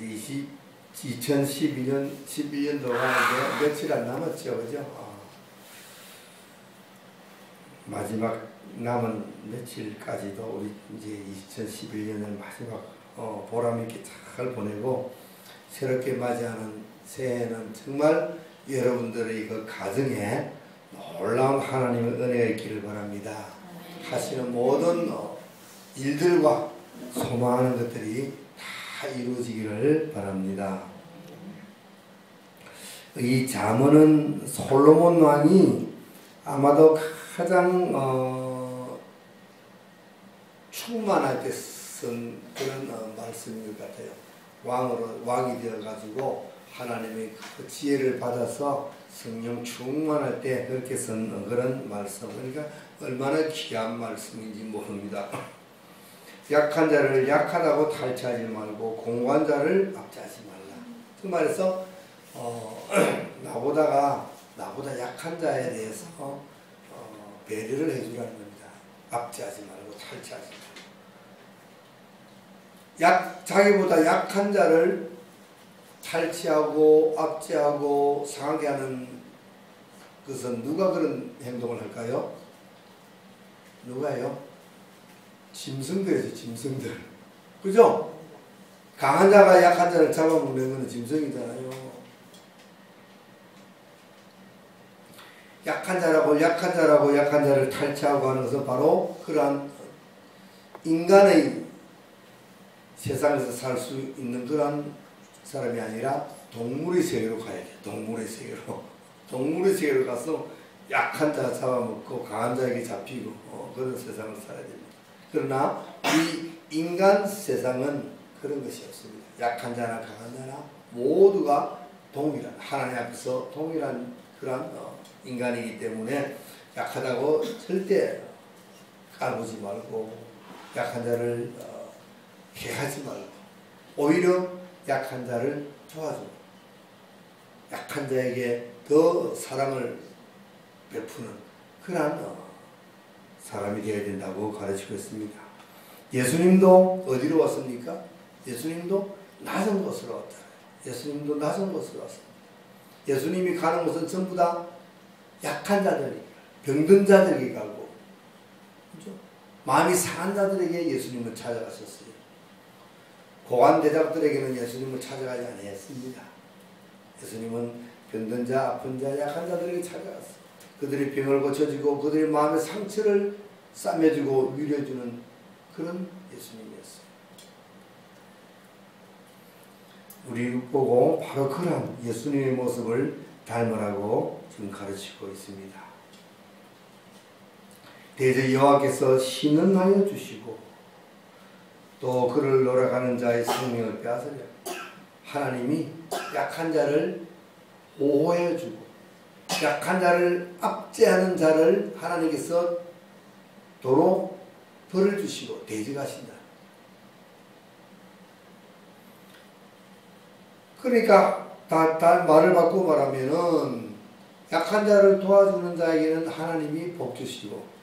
이제 2012년, 11년도가 이제 며칠 안 남았죠. 그죠? 마지막 남은 며칠까지도 우리 이제 2011년을 마지막 보람 있게 잘 보내고 새롭게 맞이하는 새해는 정말 여러분들의 그 가정에 놀라운 하나님의 은혜가 있기를 바랍니다. 하시는 모든 일들과 소망하는 것들이 다 이루어지기를 바랍니다. 이 잠언은 솔로몬 왕이 아마도 가장 충만할 때 쓴 그런 말씀인 것 같아요. 왕이 되어가지고 하나님의 그 지혜를 받아서 성령 충만할 때 그렇게 쓴 그런 말씀. 그러니까 얼마나 귀한 말씀인지 모릅니다. 약한 자를 약하다고 탈취하지 말고 공고한 자를 압제하지 말라. 그 말에서 나보다 약한 자에 대해서 배려를 해주라는 겁니다. 압제하지 말고 탈취하지 말고. 자기보다 약한 자를 탈취하고 압제하고 상하게 하는 것은 누가 그런 행동을 할까요? 누가요? 짐승들이죠. 짐승들. 그죠? 강한 자가 약한 자를 잡아먹는 것은 짐승이잖아요. 약한 자를 탈취하고 하는 것은 바로 그러한 인간의 세상에서 살 수 있는 그러한 사람이 아니라 동물의 세계로 가야 돼요. 동물의 세계로 가서 약한 자 잡아먹고 강한 자에게 잡히고 그런 세상을 살아야 됩니다. 그러나 이 인간 세상은 그런 것이 없습니다. 약한 자나 강한 자나 모두가 동일한, 하나님 앞에서 동일한 그런 인간이기 때문에 약하다고 절대 까부지 말고 약한 자를 해하지 말고 오히려 약한 자를 도와주고 약한 자에게 더 사랑을 베푸는 그러한 사람이 되어야 된다고 가르치고 있습니다. 예수님도 어디로 왔습니까? 예수님도 낮은 곳으로 왔다. 예수님도 낮은 곳으로 왔습니다. 예수님이 가는 곳은 전부 다 약한 자들이, 병든 자들에게 가고, 그죠? 마음이 상한 자들에게 예수님을 찾아갔었어요. 고관대장들에게는 예수님을 찾아가지 않았습니다. 예수님은 병든 자, 아픈 자, 약한 자들에게 찾아갔어요. 그들의 병을 고쳐주고 그들의 마음의 상처를 싸매주고 위로해주는 그런 예수님이었어요. 우리 보고 바로 그런 예수님의 모습을 닮으라고 지금 가르치고 있습니다. 대저 여호와께서 신은하여 주시고 또 그를 놀아가는 자의 생명을 빼앗으려 하나님이 약한 자를 보호해주고 약한 자를 압제하는 자를 하나님께서 도로 벌을 주시고 대적하신다. 그러니까 다 말을 바꾸고 말하면은 약한 자를 도와주는 자에게는 하나님이 복 주시고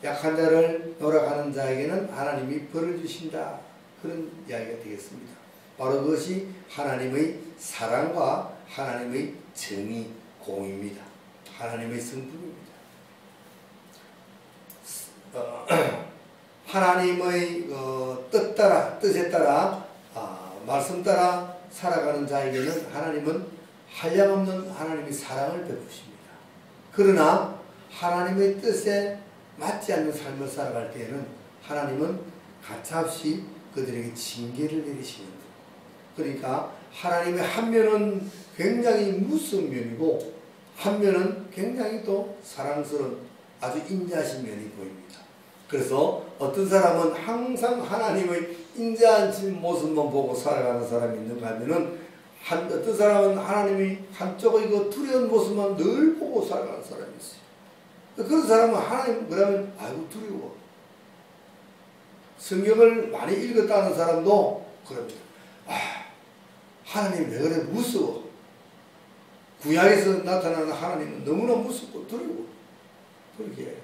약한 자를 놀아가는 자에게는 하나님이 벌을 주신다. 그런 이야기가 되겠습니다. 바로 그것이 하나님의 사랑과 하나님의 정의 공입니다. 하나님의 성품입니다. 하나님의 뜻에 따라 말씀 따라 살아가는 자에게는 하나님은 한량없는 하나님의 사랑을 베푸십니다. 그러나 하나님의 뜻에 맞지 않는 삶을 살아갈 때에는 하나님은 가차없이 그들에게 징계를 내리시는 거예요. 그러니까 하나님의 한 면은 굉장히 무서운 면이고 한 면은 굉장히 또 사랑스러운 아주 인자하신 면이 보입니다. 그래서 어떤 사람은 항상 하나님의 인자한 모습만 보고 살아가는 사람이 있는가 하면은 어떤 사람은 하나님이 한쪽의 그 두려운 모습만 늘 보고 살아가는 사람이 있어요. 그런 사람은 하나님 그러면 아이고 두려워. 성경을 많이 읽었다는 사람도 그럽니다. 하나님 왜 그래 무서워. 구약에서 나타나는 하나님은 너무나 무섭고 두려워. 그렇게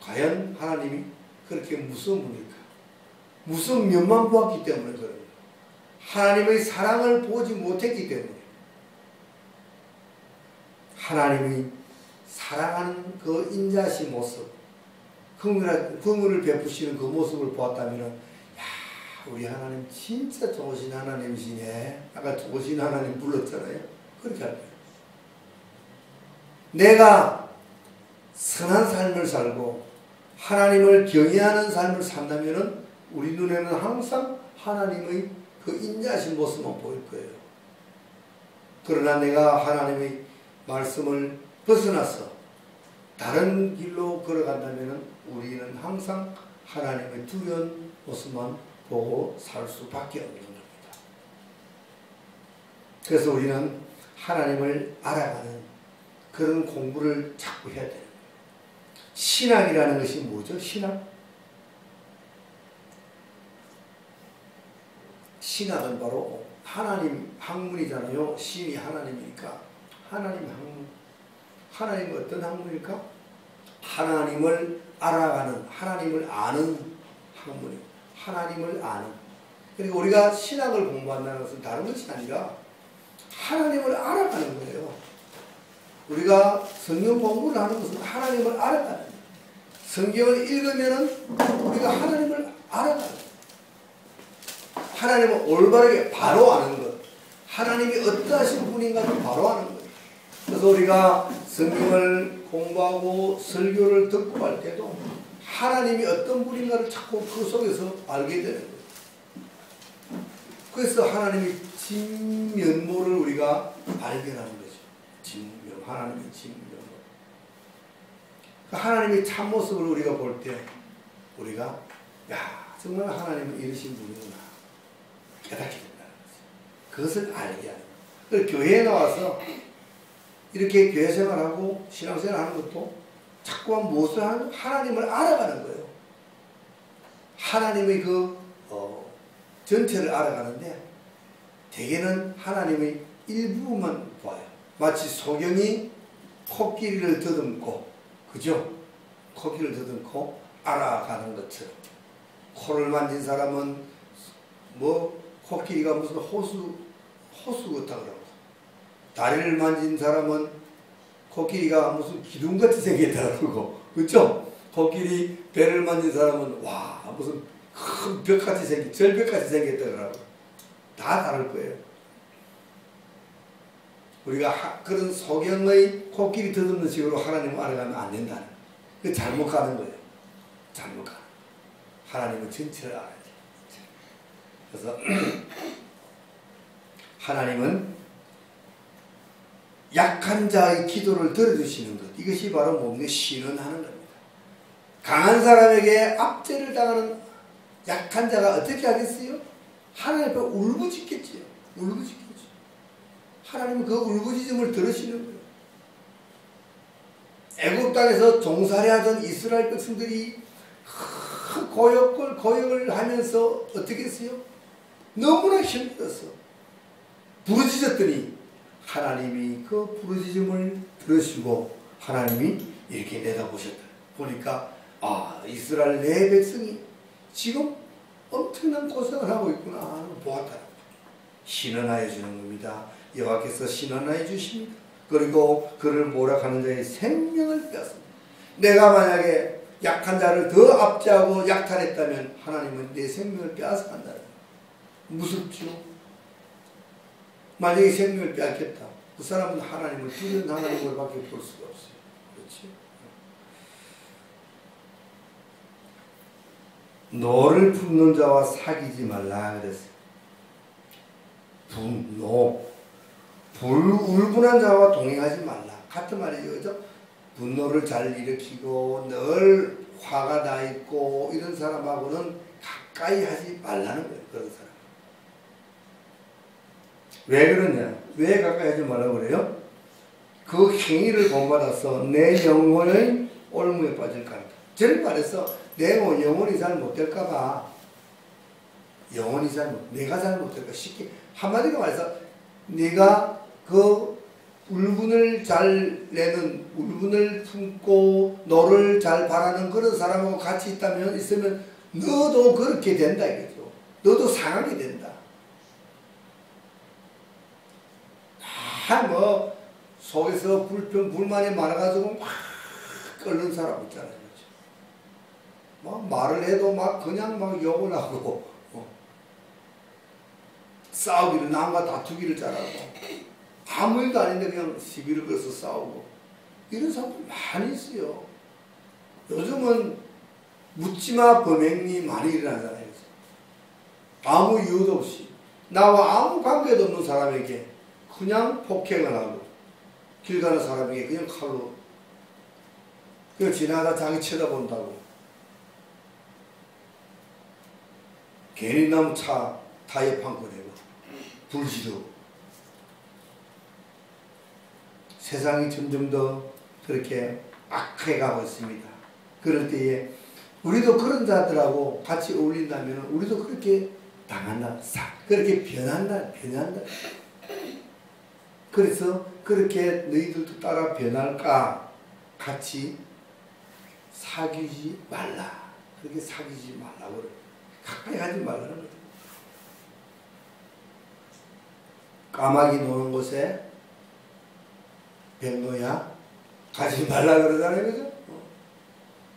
과연 하나님이 그렇게 무서운 분일까? 무서운 면만 보았기 때문에 그럽니다. 하나님의 사랑을 보지 못했기 때문에 하나님의 사랑하는 그 인자신 모습, 긍휼을 베푸시는 그 모습을 보았다면 야, 우리 하나님 진짜 좋으신 하나님이시네. 아까 좋으신 하나님 불렀잖아요. 그렇게 할 거예요. 내가 선한 삶을 살고 하나님을 경외하는 삶을 산다면 우리 눈에는 항상 하나님의 그 인자하신 모습만 보일 거예요. 그러나 내가 하나님의 말씀을 벗어나서 다른 길로 걸어간다면 우리는 항상 하나님의 두려운 모습만 보고 살 수밖에 없는 겁니다. 그래서 우리는 하나님을 알아가는 그런 공부를 자꾸 해야 돼요. 신앙이라는 것이 뭐죠? 신앙은 바로 하나님 학문이잖아요. 신이 하나님이니까 하나님 학문. 하나님은 어떤 학문일까? 하나님을 알아가는, 하나님을 아는 학문이에요. 하나님을 아는. 그리고 우리가 신학을 공부한다는 것은 다른 것이 아니라 하나님을 알아가는 거예요. 우리가 성경 공부를 하는 것은 하나님을 알아가는 거예요. 성경을 읽으면 우리가 하나님을 알아가는 거예요. 하나님을 올바르게 바로 아는 것. 하나님이 어떠하신 분인가를 바로 아는 거예요. 그래서 우리가 성경을 공부하고 설교를 듣고 할 때도 하나님이 어떤 분인가를 자꾸 그 속에서 알게 되는 거예요. 그래서 하나님의 진면모를 우리가 발견하는 거죠. 진면, 하나님의 진면모. 하나님의 참모습을 우리가 볼 때 우리가 야, 정말 하나님은 이러신 분이구나 깨닫게 된다는 거죠. 그것을 알게 하는 거예요. 교회에 나와서 이렇게 교회 생활하고 신앙생활 하는 것도 자꾸만 무엇을 하는 하나님을 알아가는 거예요. 하나님의 전체를 알아가는데 대개는 하나님의 일부만 봐요. 마치 소경이 코끼리를 더듬고, 그죠? 코끼리를 더듬고 알아가는 것처럼. 코를 만진 사람은 코끼리가 무슨 호수 같다 그러고, 다리를 만진 사람은 코끼리가 무슨 기둥같이 생겼다 그러고, 그렇죠? 코끼리 배를 만진 사람은 와 무슨 큰 벽같이 절벽같이 생겼다 그러고, 다 다를 거예요. 우리가 그런 소경의 코끼리 더듬는 식으로 하나님을 알아가면 안 된다는 거예요. 그 잘못 가는 거예요. 잘못 가는 거예요. 하나님은 전체를 알아야 돼요. 그래서 하나님은 약한 자의 기도를 들어주시는 것, 이것이 바로 뭡니까? 신원하는 겁니다. 강한 사람에게 압제를 당하는 약한 자가 어떻게 하겠어요? 하나님 앞에 울부짖겠지요. 울부짖겠죠. 하나님은 그 울부짖음을 들으시는 거예요. 애굽 땅에서 종살이하던 이스라엘 백성들이 고역을 하면서 어떻게 했어요? 너무나 힘들었어. 부르짖었더니 하나님이 그 부르짖음을 들으시고 하나님이 이렇게 내다보셨다. 보니까 이스라엘 내 백성이 지금 엄청난 고생을 하고 있구나 보았다. 신원하여 주는 겁니다. 여호와께서 신원하여 주십니다. 그리고 그를 모락하는 자의 생명을 빼앗습니다. 내가 만약에 약한 자를 더 압제하고 약탈했다면 하나님은 내 생명을 빼앗아간다. 무섭죠? 만약에 생명을 빼앗겼다. 그 사람은 하나님을 두려운 하나님을 밖에 볼 수가 없어요. 그렇지? 노를 품는 자와 사귀지 말라 그랬어요. 울분한 자와 동행하지 말라. 같은 말이죠. 그죠? 분노를 잘 일으키고 늘 화가 나 있고 이런 사람하고는 가까이 하지 말라는 거예요. 그런 사람. 왜 그러냐? 왜 가까이 하지 말라고 그래요? 그 행위를 본받아서 내 영혼의 올무에 빠질까 합니다. 저를 말해서 내 영혼이 잘 못될까봐, 내가 잘 못될까 쉽게 한마디로 말해서 네가 그 울분을 잘 내는, 울분을 품고 너를 잘 바라는 그런 사람하고 같이 있으면 너도 그렇게 된다 이거죠. 너도 상하게 된다. 뭐 속에서 불만이 많아가지고 막 끓는 사람 있잖아요. 그렇죠? 막 말을 해도 막 그냥 막 욕을 하고 싸우기를 남과 다투기를 잘하고 아무 일도 아닌데 그냥 시비를 걸어서 싸우고 이런 사람들 많이 있어요. 요즘은 묻지마 범행이 많이 일어나잖아요. 아무 이유도 없이 나와 아무 관계도 없는 사람에게 그냥 폭행을 하고 길 가는 사람에게 그냥 칼로 그냥 지나가다 자기 쳐다본다고 괜히 남 차 타이어 판고 내고 불 지르고 세상이 점점 더 그렇게 악해 가고 있습니다. 그럴 때에 우리도 그런 자들하고 같이 어울린다면 우리도 그렇게 당한다. 그렇게 변한다. 그래서 그렇게 너희들도 따라 변할까? 같이 사귀지 말라. 그렇게 사귀지 말라고 그래. 가까이 하지 말라는 거죠. 까마귀 노는 곳에 백로야 가지 말라 그러잖아요. 그죠?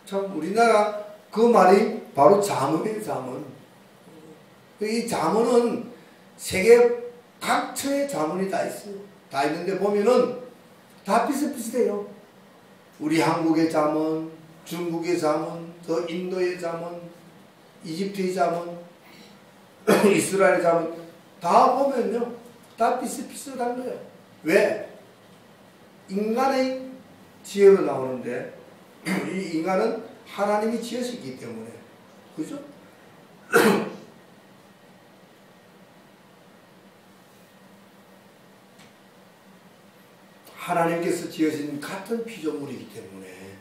참 우리나라 그 말이 바로 잠언이에요. 잠언. 이 잠언은 세계 각처에 잠언이 다 있어요. 다 있는데 보면은 다 비슷비슷해요. 우리 한국의 잠언, 중국의 잠언, 또 인도의 잠언, 이집트의 잠언, 이스라엘의 잠언 다 보면요. 다 비슷비슷한 거예요. 왜? 인간의 지혜로 나오는데 이 인간은 하나님이 지으셨기 때문에 그죠? 하나님께서 지으신 같은 피조물이기 때문에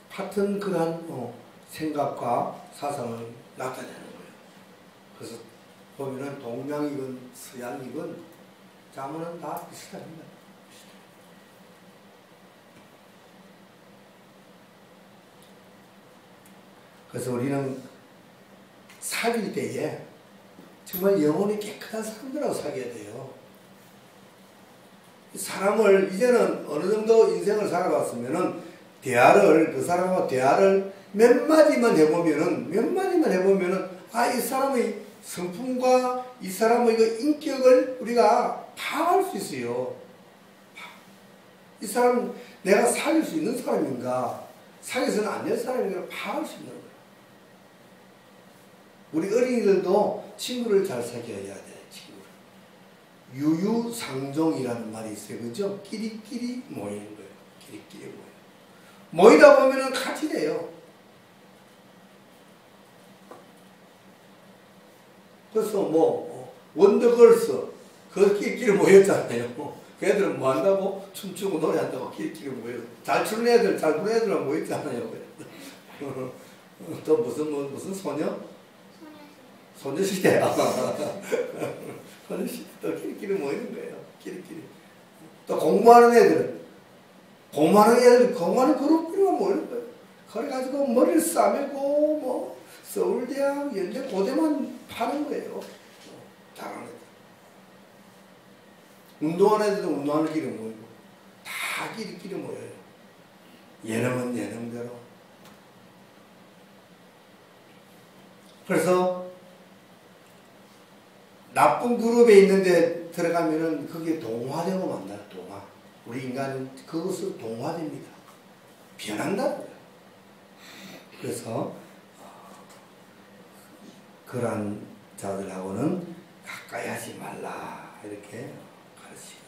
같은 그러한 생각과 사상을 나타내는 거예요. 그래서 보면은 동양이건 서양이건 잠언은 다 비슷합니다. 그래서 우리는 사귈 때에 정말 영혼이 깨끗한 사람들하고 사귀어야 돼요. 사람을 이제는 어느 정도 인생을 살아봤으면은 그 사람과 대화를 몇 마디만 해보면은 이 사람의 성품과 이 사람의 그 인격을 우리가 파악할 수 있어요. 이 사람 내가 사귈 수 있는 사람인가, 사귀어서는 안 될 사람인가 파악할 수 있는 거예요. 우리 어린이들도 친구를 잘 사귀어야 돼. 유유상종이라는 말이 있어요. 그죠? 끼리끼리 모이는 거예요. 끼리끼리 모여요. 모이다 보면은 같이 돼요. 그래서 원더걸스 그 끼리끼리 모였잖아요. 그 애들은 뭐 한다고? 춤추고 노래한다고 끼리끼리 모여요. 잘 추는 애들, 잘 부는 애들은 모였잖아요. 또 무슨 소녀? 소녀시대. 소녀시대 또 끼리끼리 모이는 거예요. 끼리끼리. 또 공부하는 공부하는 그룹끼리만 모이는 거예요. 그래가지고 머리를 싸매고 서울대학, 연대, 고대만 파는 거예요. 잘하는 애들. 운동하는 애들도 운동하는 끼리 모이고 다 끼리끼리 모여요. 예능은 예능대로. 그래서 나쁜 그룹에 있는데 들어가면은 그게 동화되고 만나요. 동화. 우리 인간은 그것을 동화됩니다. 변한다고요. 그래서 그러한 자들하고는 가까이 하지 말라 이렇게 가르치고